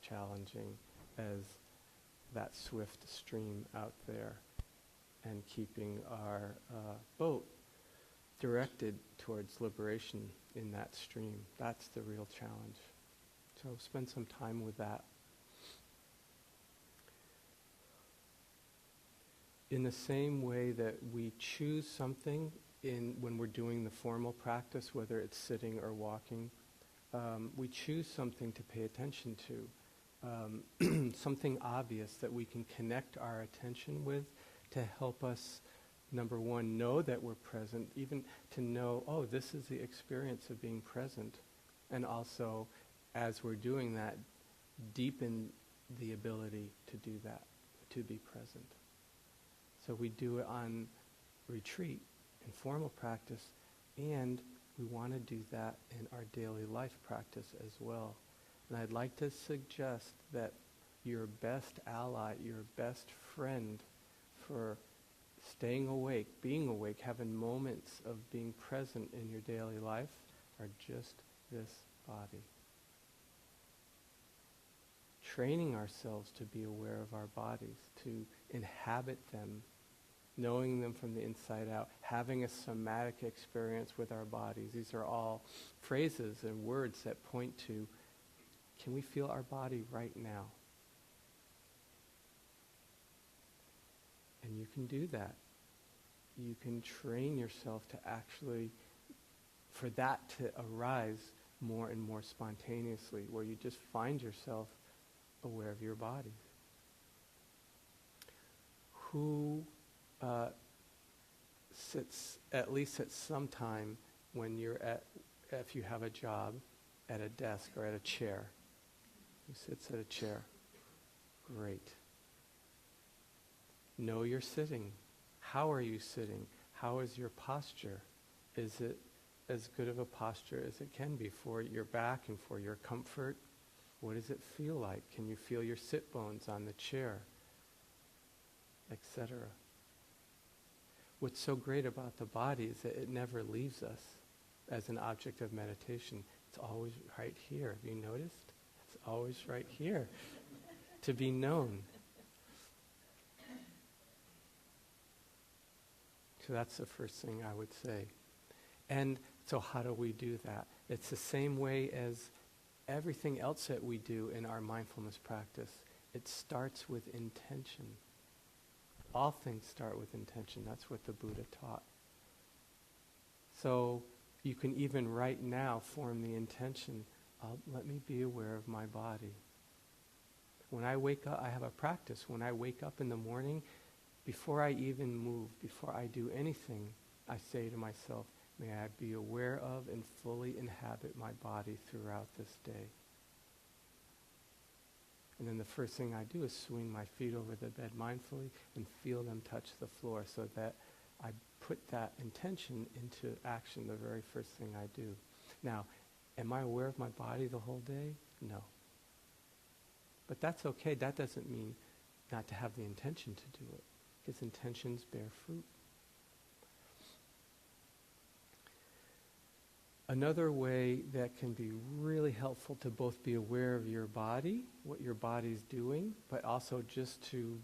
challenging as that swift stream out there, and keeping our boat directed towards liberation in that stream. That's the real challenge. So spend some time with that. In the same way that we choose something when we're doing the formal practice, whether it's sitting or walking, we choose something to pay attention to, something obvious that we can connect our attention with to help us, number one, know that we're present, even to know, oh, this is the experience of being present. And also, as we're doing that, deepen the ability to do that, to be present. So we do it on retreat, in formal practice, and we want to do that in our daily life practice as well. And I'd like to suggest that your best ally, your best friend for staying awake, being awake, having moments of being present in your daily life are just this body. Training ourselves to be aware of our bodies, to inhabit them, knowing them from the inside out, having a somatic experience with our bodies. These are all phrases and words that point to, can we feel our body right now? And you can do that. You can train yourself to actually, for that to arise more and more spontaneously, where you just find yourself aware of your body. Who sits, at least at some time, when you're if you have a job, at a desk or at a chair? Who sits at a chair? Great. Know you're sitting. How are you sitting? How is your posture? Is it as good of a posture as it can be for your back and for your comfort? What does it feel like? Can you feel your sit bones on the chair? Etc. What's so great about the body is that it never leaves us as an object of meditation. It's always right here. Have you noticed? It's always right here to be known. So that's the first thing I would say. And so how do we do that? It's the same way as everything else that we do in our mindfulness practice. It starts with intention. All things start with intention. That's what the Buddha taught. So you can even right now form the intention, let me be aware of my body. When I wake up, I have a practice. When I wake up in the morning, before I even move, before I do anything, I say to myself, may I be aware of and fully inhabit my body throughout this day. And then the first thing I do is swing my feet over the bed mindfully and feel them touch the floor, so that I put that intention into action the very first thing I do. Now, am I aware of my body the whole day? No. But that's okay. That doesn't mean not to have the intention to do it, because intentions bear fruit. Another way that can be really helpful to both be aware of your body, what your body's doing, but also just to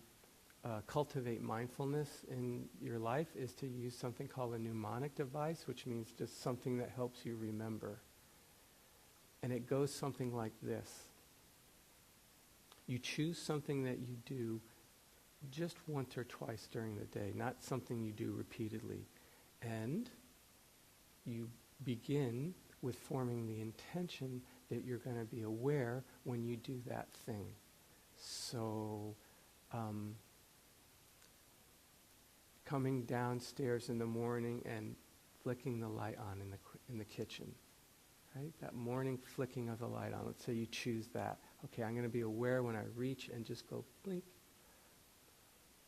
cultivate mindfulness in your life, is to use something called a mnemonic device, which means just something that helps you remember. And it goes something like this. You choose something that you do just once or twice during the day, not something you do repeatedly. And you begin with forming the intention that you're going to be aware when you do that thing. So, coming downstairs in the morning and flicking the light on in the kitchen, right? That morning flicking of the light on. Let's say you choose that. Okay, I'm going to be aware when I reach and just go blink.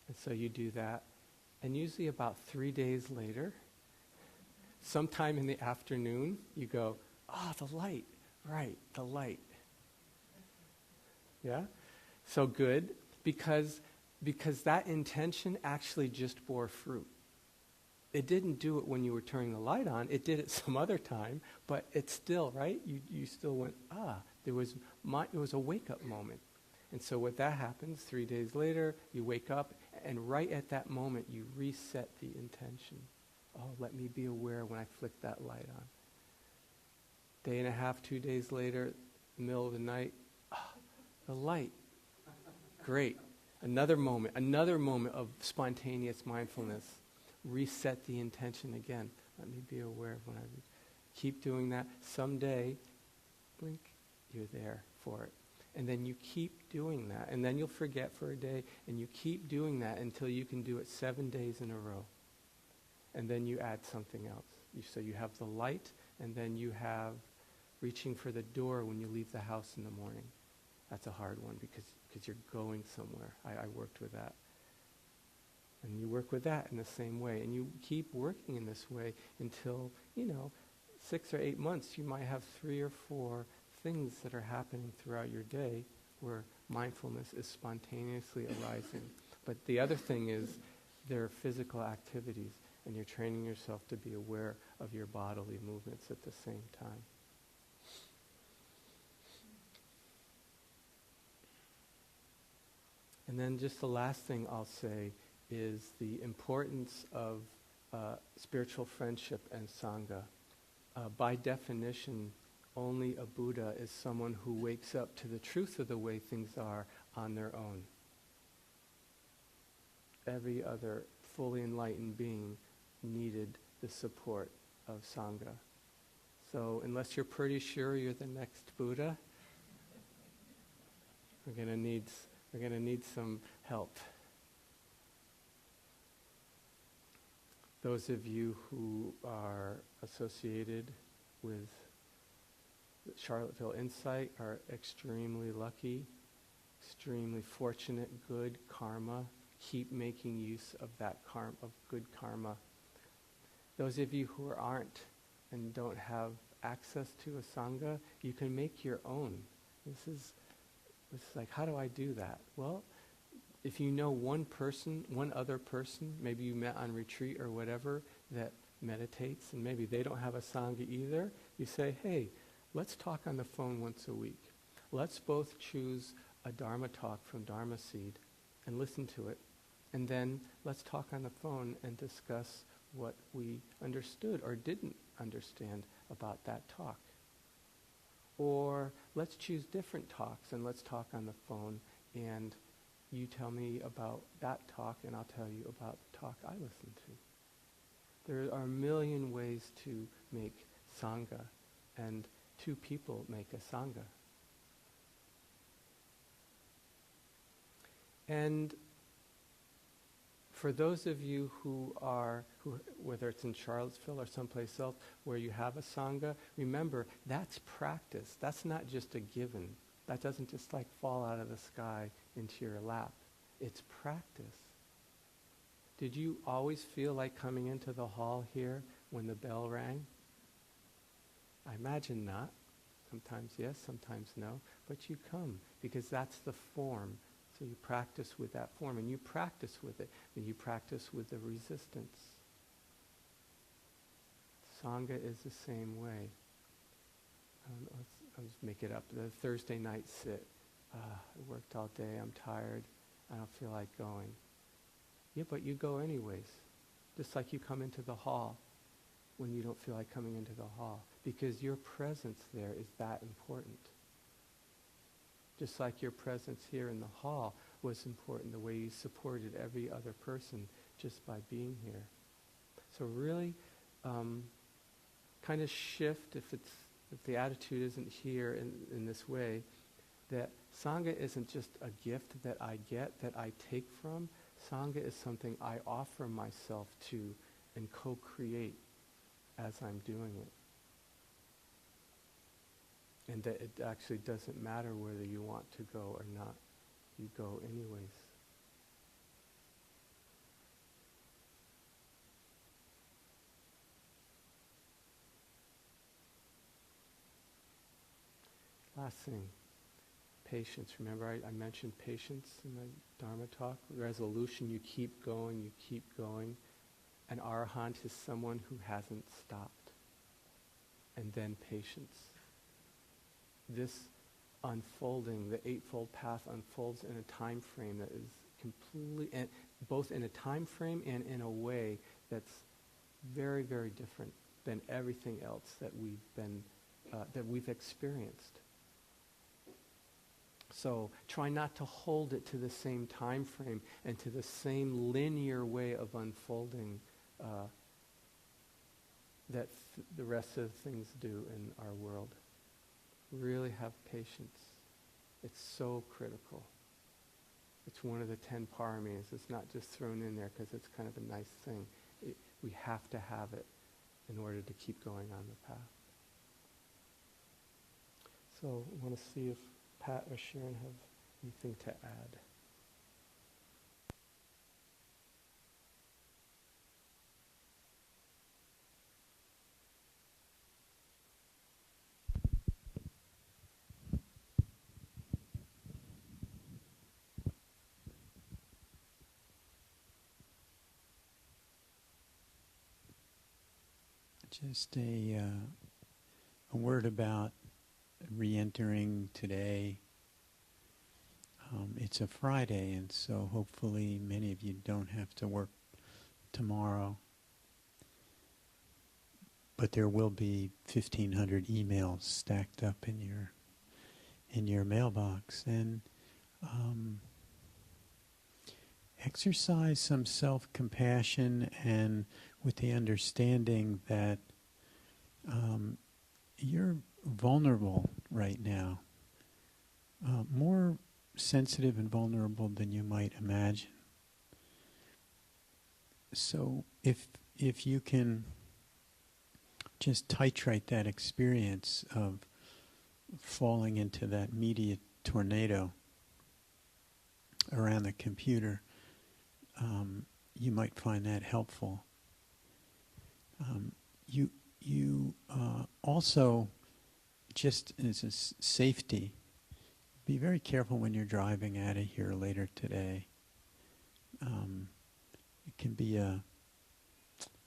And so you do that. And usually about 3 days later, sometime in the afternoon, you go, the light, right, the light. Yeah? So good, because that intention actually just bore fruit. It didn't do it when you were turning the light on. It did it some other time, but it's still, right? You still went, It was a wake-up moment. And so what that happens, 3 days later, you wake up, and right at that moment, you reset the intention. Oh, let me be aware when I flick that light on. Day and a half, 2 days later, middle of the night, the light. Great. Another moment of spontaneous mindfulness. Reset the intention again. Let me be aware when I keep doing that. Someday, blink, you're there for it. And then you keep doing that. And then you'll forget for a day. And you keep doing that until you can do it 7 days in a row. And then you add something else. So you have the light, and then you have reaching for the door when you leave the house in the morning. That's a hard one because you're going somewhere. I worked with that. And you work with that in the same way. And you keep working in this way until, 6 or 8 months, you might have 3 or 4 things that are happening throughout your day where mindfulness is spontaneously arising. But the other thing is there are physical activities, and you're training yourself to be aware of your bodily movements at the same time. And then just the last thing I'll say is the importance of spiritual friendship and Sangha. By definition, only a Buddha is someone who wakes up to the truth of the way things are on their own. Every other fully enlightened being needed the support of Sangha. So unless you're pretty sure you're the next Buddha, we're going to need some help. Those of you who are associated with Charlottesville Insight are extremely lucky, extremely fortunate, good karma. Keep making use of that of good karma. Those of you who aren't and don't have access to a Sangha, you can make your own. This is like, how do I do that? Well, if you know one other person, maybe you met on retreat or whatever, that meditates, and maybe they don't have a Sangha either, you say, hey, let's talk on the phone once a week. Let's both choose a Dharma talk from Dharma Seed and listen to it. And then let's talk on the phone and discuss what we understood or didn't understand about that talk. Or let's choose different talks and let's talk on the phone, and you tell me about that talk and I'll tell you about the talk I listened to. There are a million ways to make Sangha, and 2 people make a Sangha. And for those of you who whether it's in Charlottesville or someplace else where you have a Sangha, remember, that's practice. That's not just a given. That doesn't just like fall out of the sky into your lap. It's practice. Did you always feel like coming into the hall here when the bell rang? I imagine not. Sometimes yes, sometimes no. But you come because that's the form. So you practice with that form, and you practice with it, and you practice with the resistance. Sangha is the same way. Let's make it up. The Thursday night sit. I worked all day, I'm tired, I don't feel like going. Yeah, but you go anyways. Just like you come into the hall when you don't feel like coming into the hall. Because your presence there is that important. Just like your presence here in the hall was important, the way you supported every other person just by being here. So really, kind of shift, if the attitude isn't here in this way, that Sangha isn't just a gift that I get, that I take from. Sangha is something I offer myself to and co-create as I'm doing it. And that it actually doesn't matter whether you want to go or not. You go anyways. Last thing, patience. Remember I mentioned patience in the Dharma talk? Resolution, you keep going. An arahant is someone who hasn't stopped. And then patience. This unfolding, the Eightfold Path unfolds in a time frame that is completely, and both in a time frame and in a way that's very, very different than everything else that we've experienced. So try not to hold it to the same time frame and to the same linear way of unfolding that the rest of things do in our world. Really have patience. It's so critical. It's one of the 10 paramis. It's not just thrown in there because it's kind of a nice thing. We have to have it in order to keep going on the path. So I want to see if Pat or Sharon have anything to add. Just a word about reentering today. It's a Friday, and so hopefully many of you don't have to work tomorrow. But there will be 1,500 emails stacked up in your mailbox, and exercise some self-compassion, and with the understanding that you're vulnerable right now, more sensitive and vulnerable than you might imagine. So if you can just titrate that experience of falling into that media tornado around the computer, you might find that helpful. You also, just as a safety, be very careful when you're driving out of here later today. It can be a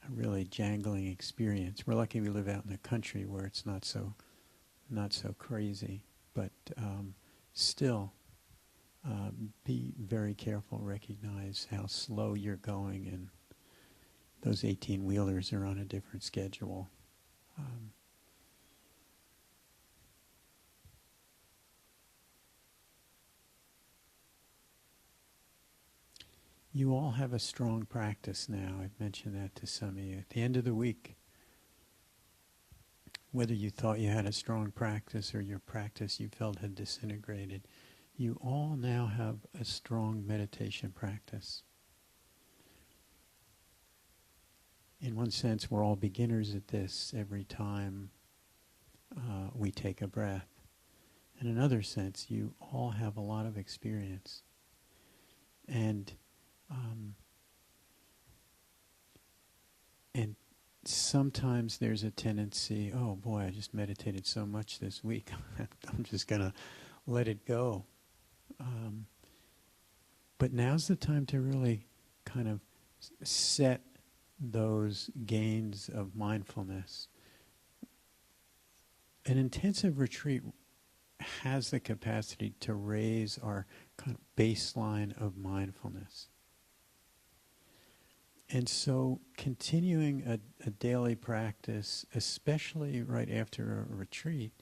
really jangling experience. We're lucky we live out in the country where it's not so crazy, but still, be very careful. Recognize how slow you're going, and those 18-wheelers are on a different schedule. You all have a strong practice now. I've mentioned that to some of you. At the end of the week, whether you thought you had a strong practice or your practice you felt had disintegrated, you all now have a strong meditation practice. In one sense, we're all beginners at this every time we take a breath. In another sense, you all have a lot of experience. And sometimes there's a tendency, oh boy, I just meditated so much this week, I'm just going to let it go. But now's the time to really kind of set those gains of mindfulness. An intensive retreat has the capacity to raise our kind of baseline of mindfulness. And so continuing a daily practice, especially right after a retreat,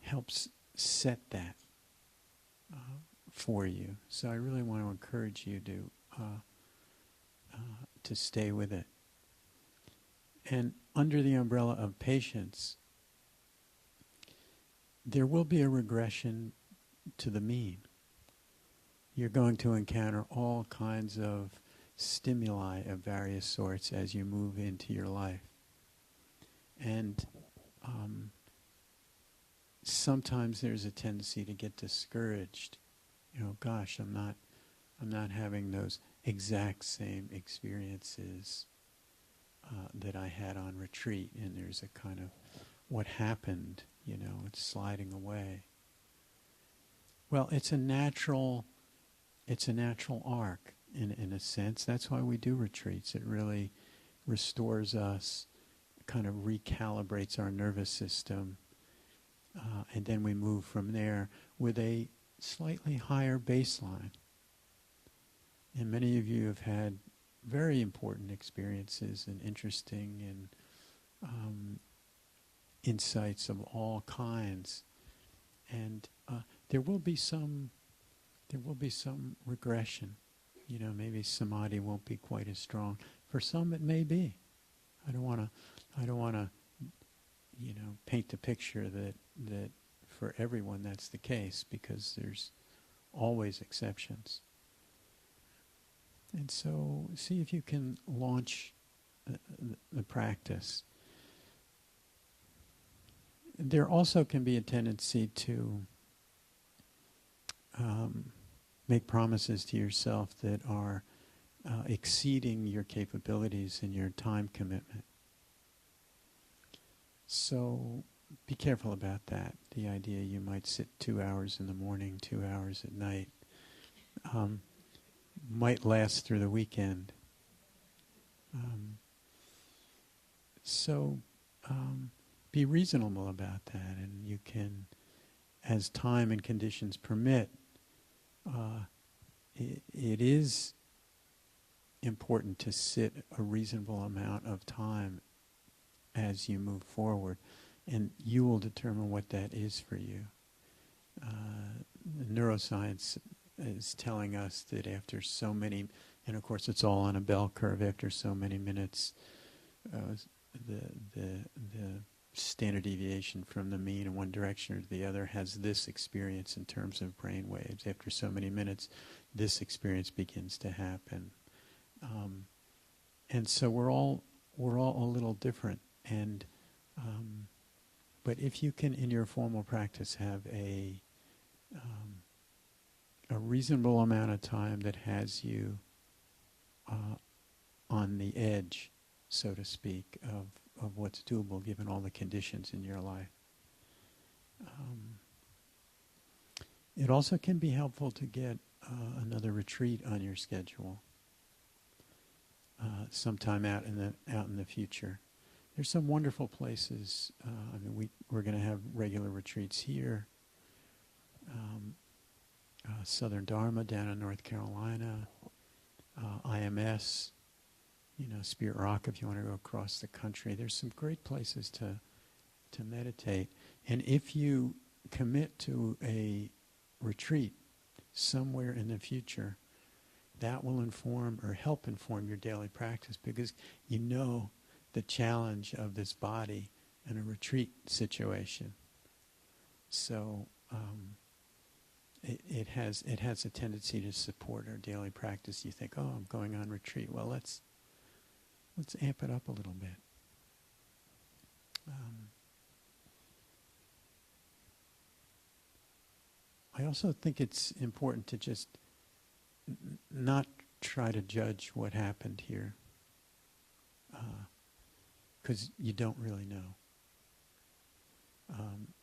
helps set that for you. So I really want to encourage you to stay with it. And under the umbrella of patience, there will be a regression to the mean. You're going to encounter all kinds of stimuli of various sorts as you move into your life. And sometimes there's a tendency to get discouraged. You know, gosh, I'm not having those exact same experiences that I had on retreat, and there's a kind of what happened, you know, it's sliding away. Well, it's a natural arc in a sense. That's why we do retreats. It really restores us, kind of recalibrates our nervous system, And then we move from there with a slightly higher baseline. And many of you have had very important experiences and interesting and insights of all kinds. And there will be some regression. You know, maybe samadhi won't be quite as strong. For some, it may be. I don't want to, paint the picture that for everyone that's the case, because there's always exceptions. And so, see if you can launch the practice. There also can be a tendency to make promises to yourself that are exceeding your capabilities and your time commitment. So be careful about that. The idea you might sit 2 hours in the morning, 2 hours at night, might last through the weekend. So be reasonable about that, and you can, as time and conditions permit, it is important to sit a reasonable amount of time as you move forward, and you will determine what that is for you. Neuroscience is telling us that after so many, and of course it's all on a bell curve, after so many minutes, the standard deviation from the mean in one direction or the other has this experience in terms of brain waves. After so many minutes, this experience begins to happen. And so we're all a little different. And but if you can, in your formal practice, have a reasonable amount of time that has you on the edge, so to speak, of what's doable given all the conditions in your life. It also can be helpful to get another retreat on your schedule sometime out in the future. There's some wonderful places. We're going to have regular retreats here. Southern Dharma down in North Carolina. IMS. Spirit Rock if you want to go across the country. There's some great places to meditate. And if you commit to a retreat somewhere in the future, that will inform or help inform your daily practice, because you know the challenge of this body in a retreat situation. So it has a tendency to support our daily practice. You think, oh, I'm going on retreat. Well, let's amp it up a little bit. I also think it's important to just not try to judge what happened here, because you don't really know.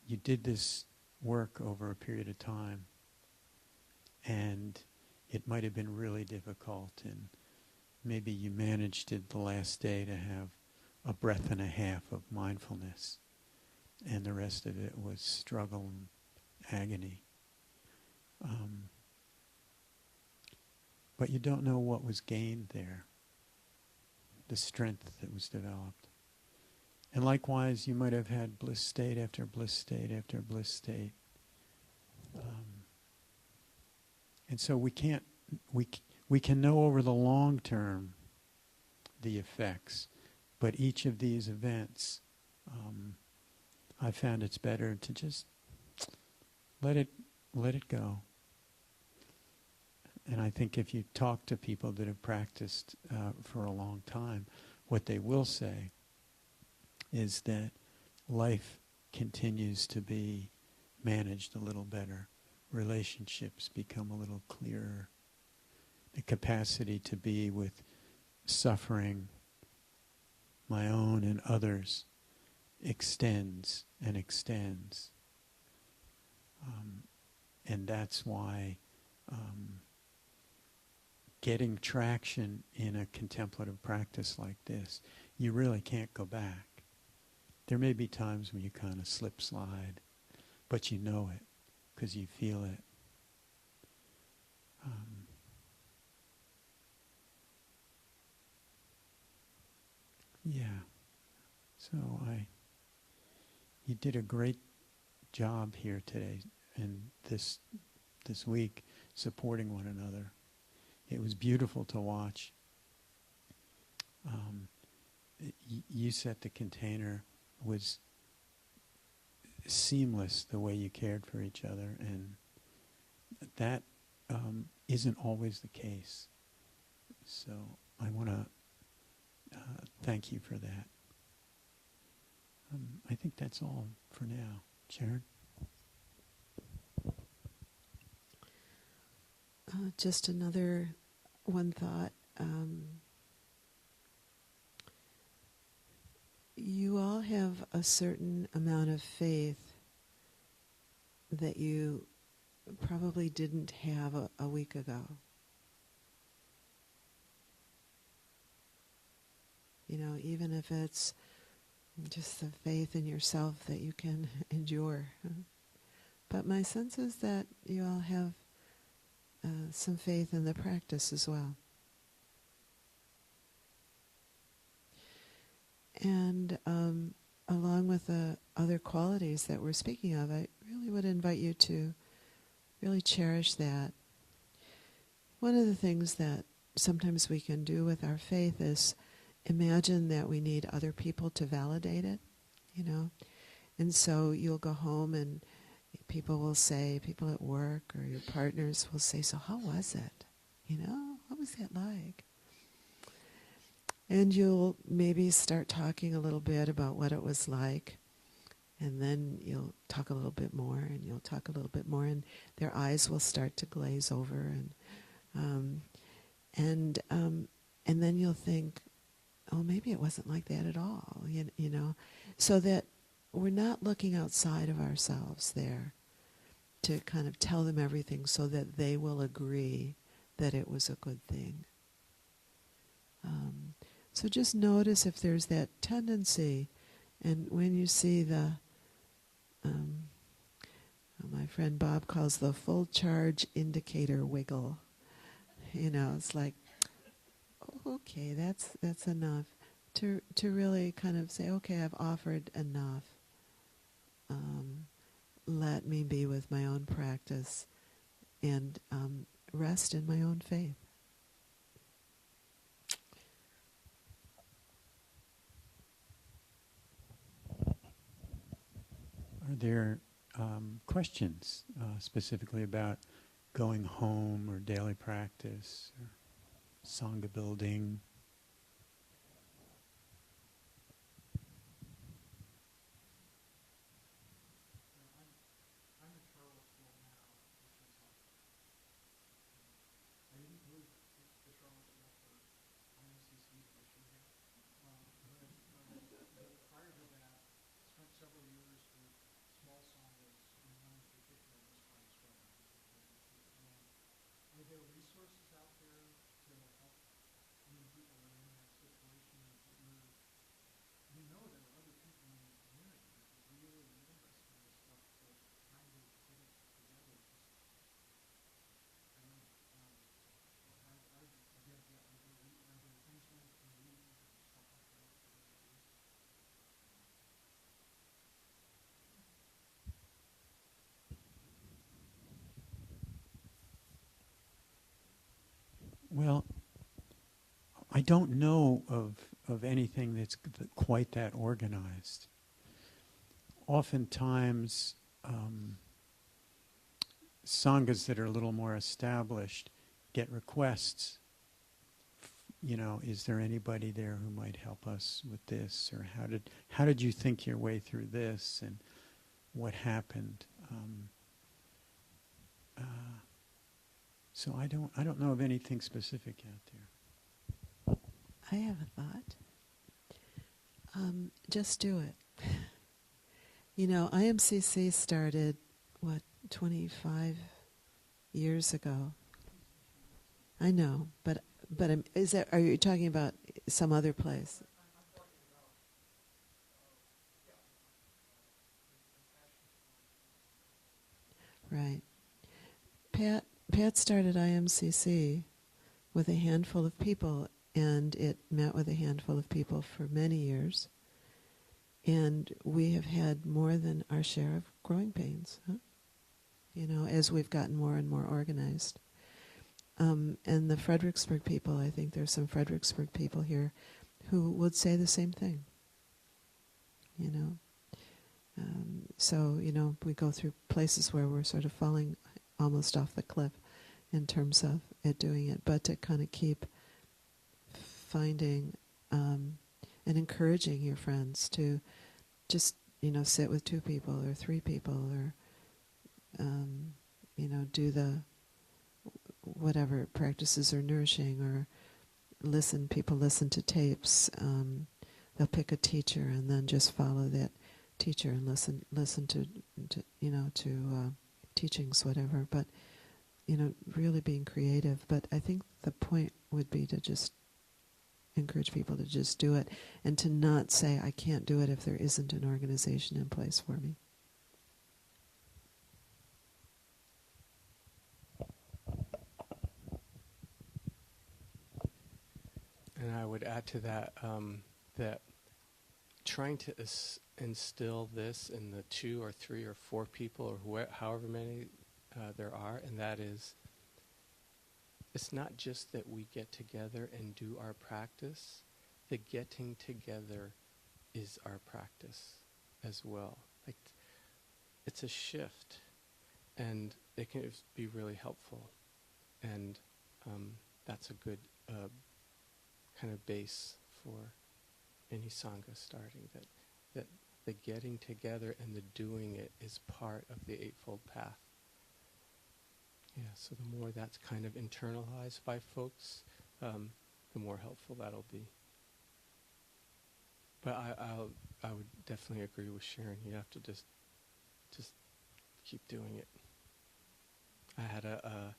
You did this work over a period of time, and it might have been really difficult, and maybe you managed it the last day to have a breath and a half of mindfulness, and the rest of it was struggle and agony. But you don't know what was gained there, the strength that was developed. And likewise, you might have had bliss state after bliss state after bliss state. And so we can know over the long term the effects, but each of these events, I found it's better to just let it go. And I think if you talk to people that have practiced for a long time, what they will say is that life continues to be managed a little better. Relationships become a little clearer. The capacity to be with suffering, my own and others, extends and extends. And that's why getting traction in a contemplative practice like this, you really can't go back. There may be times when you kind of slip slide, but you know it because you feel it. Yeah. So you did a great job here today and this week supporting one another. It was beautiful to watch. You set the container, was seamless the way you cared for each other, and that isn't always the case. So I want to thank you for that. I think that's all for now. Sharon? Just another one thought. You all have a certain amount of faith that you probably didn't have a week ago. You know, even if it's just the faith in yourself that you can endure. But my sense is that you all have some faith in the practice as well. And along with the other qualities that we're speaking of, I really would invite you to really cherish that. One of the things that sometimes we can do with our faith is imagine that we need other people to validate it, you know. And so you'll go home and people will say, people at work or your partners will say, so how was it? You know, what was it like? And you'll maybe start talking a little bit about what it was like. And then you'll talk a little bit more, and you'll talk a little bit more, and their eyes will start to glaze over, and then you'll think, oh, maybe it wasn't like that at all, you know, so that we're not looking outside of ourselves there to kind of tell them everything so that they will agree that it was a good thing. So just notice if there's that tendency, and when you see the my friend Bob calls the full charge indicator wiggle. You know, it's like, okay, that's enough. To really kind of say, okay, I've offered enough. Let me be with my own practice and rest in my own faith. Are there questions specifically about going home or daily practice or Sangha building? I'm in Charlottesville now, which is like, I didn't move to Charlottesville for IMCC, but I should have. But prior to that, spent several years with small sanghas, and one in particular, this one is what I was referring to. And are there resources out there to help when people are in that situation that you know there are other people in the community that are really interested in this stuff, but trying to get it together. I don't know. Are there things one can read and stuff like that? Well, I don't know of anything that's quite that organized. Oftentimes, sanghas that are a little more established get requests. You know, is there anybody there who might help us with this, or how did you think your way through this, and what happened? So I don't know of anything specific out there. I have a thought. Just do it. You know, IMCC started, 25 years ago. I know, but are you talking about some other place? Right. Pat started IMCC with a handful of people, and it met with a handful of people for many years. And we have had more than our share of growing pains, as we've gotten more and more organized. And the Fredericksburg people, I think there's some Fredericksburg people here who would say the same thing. So, we go through places where we're sort of falling almost off the cliff in terms of it doing it, but to kind of keep finding and encouraging your friends to just, sit with 2 people or 3 people or, do the whatever practices are nourishing, or people listen to tapes. They'll pick a teacher and then just follow that teacher and listen to teachings, whatever. But, really being creative. But I think the point would be to just encourage people to just do it and to not say, I can't do it if there isn't an organization in place for me. And I would add to that that trying to instill this in the 2 or 3 or 4 people or however many there are, and that is, it's not just that we get together and do our practice. The getting together is our practice as well. Like, it's a shift, and it can be really helpful, and that's a good kind of base for any Sangha starting, that the getting together and the doing it is part of the Eightfold Path. Yeah, so the more that's kind of internalized by folks, the more helpful that'll be. But I would definitely agree with Sharon. You have to just keep doing it. I had a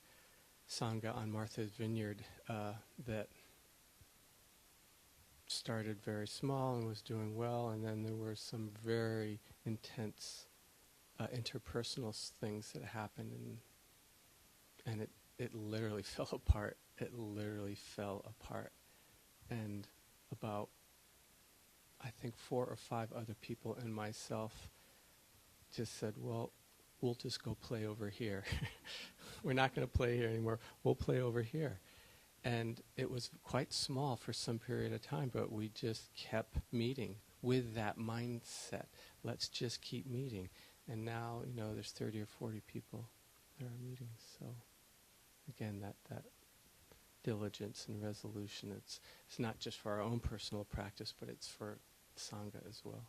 Sangha on Martha's Vineyard that started very small and was doing well, and then there were some very intense interpersonal things that happened, and it literally fell apart. It literally fell apart. And about, I think, 4 or 5 other people and myself just said, well, we'll just go play over here. We're not going to play here anymore. We'll play over here. And it was quite small for some period of time, but we just kept meeting with that mindset. Let's just keep meeting. And now, there's 30 or 40 people that are meeting. So, again, that diligence and resolution, it's not just for our own personal practice, but it's for Sangha as well.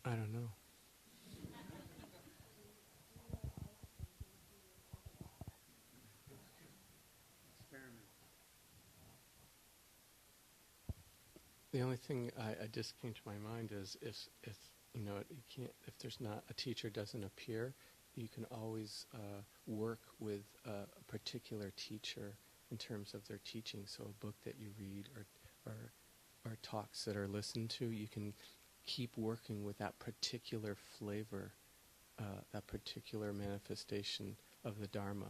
I don't know. The only thing I just came to my mind is if you know you can't, if there's not a teacher doesn't appear, you can always work with a particular teacher in terms of their teaching. So a book that you read or talks that are listened to, you can keep working with that particular flavor, that particular manifestation of the Dharma.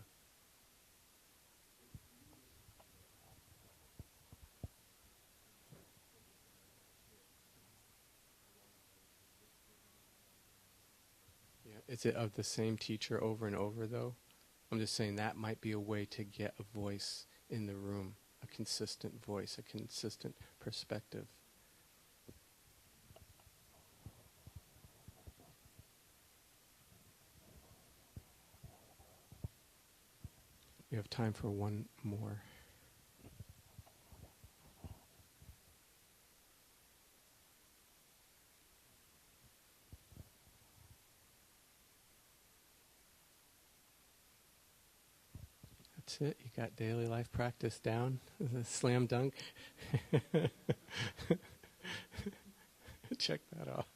Yeah. Is it of the same teacher over and over, though? I'm just saying that might be a way to get a voice in the room, a consistent voice, a consistent perspective. We have time for one more. That's it. You got daily life practice down. The slam dunk. Check that off.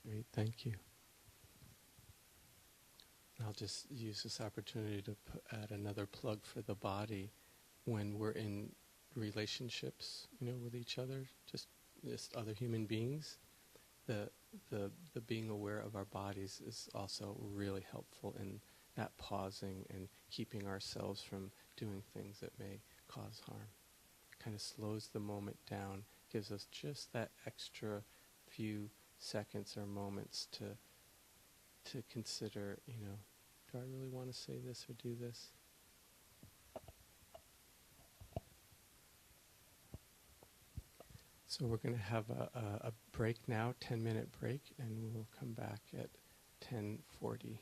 Great, thank you. I'll just use this opportunity to add another plug for the body when we're in relationships, with each other, just other human beings. The being aware of our bodies is also really helpful in that pausing and keeping ourselves from doing things that may cause harm. It kind of slows the moment down, gives us just that extra few seconds or moments to consider, do I really want to say this or do this? So we're going to have a break now, 10-minute break, and we'll come back at 10:40.